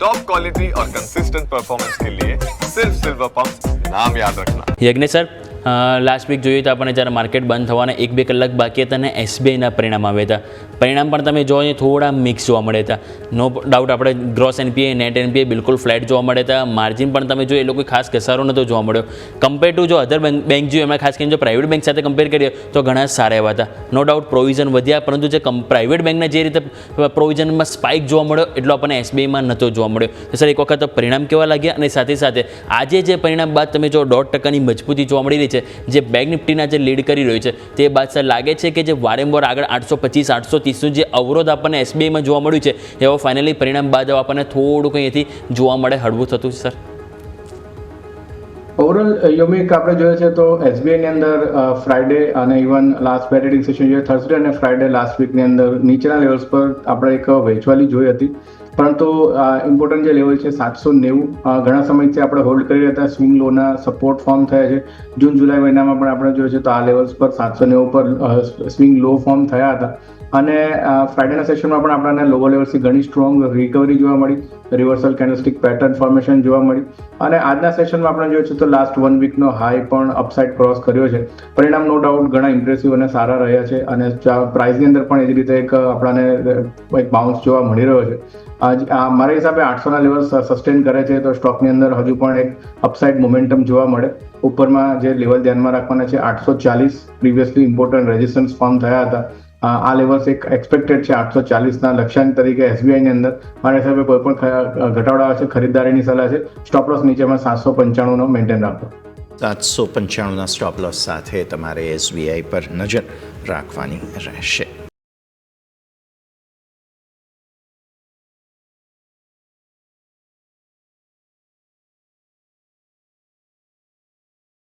Top quality और consistent performance के लिए सिर्फ सिल्वर पंप नाम याद रखना। યજ્ઞેશ સર, લાસ્ટ વીક જોઈએ તો આપણને જ્યારે માર્કેટ બંધ થવાના 1-2 કલાક બાકી હતા અને એસબીઆઈના પરિણામ આવ્યા હતા. પરિણામ પણ તમે જોવો થોડા મિક્સ જોવા મળ્યા હતા. નો ડાઉટ આપણે ગ્રોસ એનપીએ નેટ એનપીએ બિલકુલ ફ્લેટ જોવા મળ્યા હતા. માર્જિન પણ તમે જો એ લોકો ખાસ ઘસારો નહોતો જોવા મળ્યો કમ્પેર ટુ જો અધર બેંક જોઈએ એમાં ખાસ કરીને જો પ્રાઇવેટ બેંક સાથે કમ્પેર કરીએ તો ઘણા સારા એવા હતા. નો ડાઉટ પ્રોવિઝન વધ્યા પરંતુ જે પ્રાઇવેટ બેંકના જે રીતે પ્રોવિઝનમાં સ્પાઇક જોવા મળ્યો એટલો આપણને એસબીઆઈમાં નહોતો જોવા મળ્યો. તો સર એક વખત પરિણામ કેવા લાગ્યા અને સાથે સાથે આજે જે પરિણામ બાદ તમે જો 1.5% મજબૂતી જોવા મળી રહી છે જે બેંક નિફ્ટીના જે લીડ કરી રહ્યું છે તે બાદ સર લાગે છે કે જે વારંવાર આગળ 825-830નું જે અવરોધ આપણને એસબીઆઈમાં જોવા મળ્યું છે એવો ફાઇનલી પરિણામ બાદ આપણને થોડુંક અહીંયાથી જોવા મળે હળવું થતું છે સર. ઓવરઓલ યોમિક આપણે જોઈએ છે તો એસબીઆઈની અંદર ફ્રાઈડે અને ઇવન લાસ્ટ બે ટ્રેડિંગ સેશન જોઈએ થર્સડે અને ફ્રાઈડે લાસ્ટ વીકની અંદર નીચેના લેવલ્સ પર આપણે એક વેચવાલી જોઈ હતી પરંતુ ઇમ્પોર્ટન્ટ જે લેવલ છે 790 ઘણા સમયથી આપણે હોલ્ડ કરી રહ્યા હતા. સ્વિંગ લોના સપોર્ટ ફોર્મ થયા છે. જૂન જુલાઈ મહિનામાં પણ આપણે જોઈએ છે તો આ લેવલ્સ પર 790 પર સ્વિંગ લો ફોર્મ થયા હતા અને ફ્રાઈડેના સેશનમાં પણ આપણને લોવર લેવલ્સથી ઘણી સ્ટ્રોંગ રિકવરી જોવા મળી. રિવર્સલ કેન્ડલસ્ટિક પેટર્ન ફોર્મેશન જોવા મળી અને આજના સેશનમાં આપણે જોઈએ છે તો લાસ્ટ 1 વીકનો હાઈ પણ અપસાઇડ ક્રોસ કર્યો છે. પરિણામ નો ડાઉટ ઘણા ઇમ્પ્રેસિવ અને સારા રહ્યા છે અને પ્રાઇસની અંદર પણ એ જ રીતે એક આપણને એક બાઉન્સ જોવા મળી રહ્યો છે. મારા હિસાબે 800ના લેવલ સસ્ટેન કરે છે તો સ્ટોકની અંદર હજુ પણ એક અપસાઇડ મોમેન્ટમ જોવા મળે. ઉપરમાં જે લેવલ ધ્યાનમાં રાખવાના છે 840 પ્રીવિયસલી ઇમ્પોર્ટન્ટ રેઝિસ્ટન્સ ફોર્મ થયા હતા. આ લેવલ્સ એક એક્સપેક્ટેડ છે 840ના લક્ષ્યાંક તરીકે એસબીઆઈની અંદર. મારા હિસાબે કોઈ પણ ઘટાડો આવે છે ખરીદદારીની સલાહ છે. સ્ટોપ લોસ નીચેમાં 795નો મેન્ટેન રાખો. 795ના સ્ટોપ લોસ સાથે તમારે એસબીઆઈ પર નજર રાખવાની રહેશે.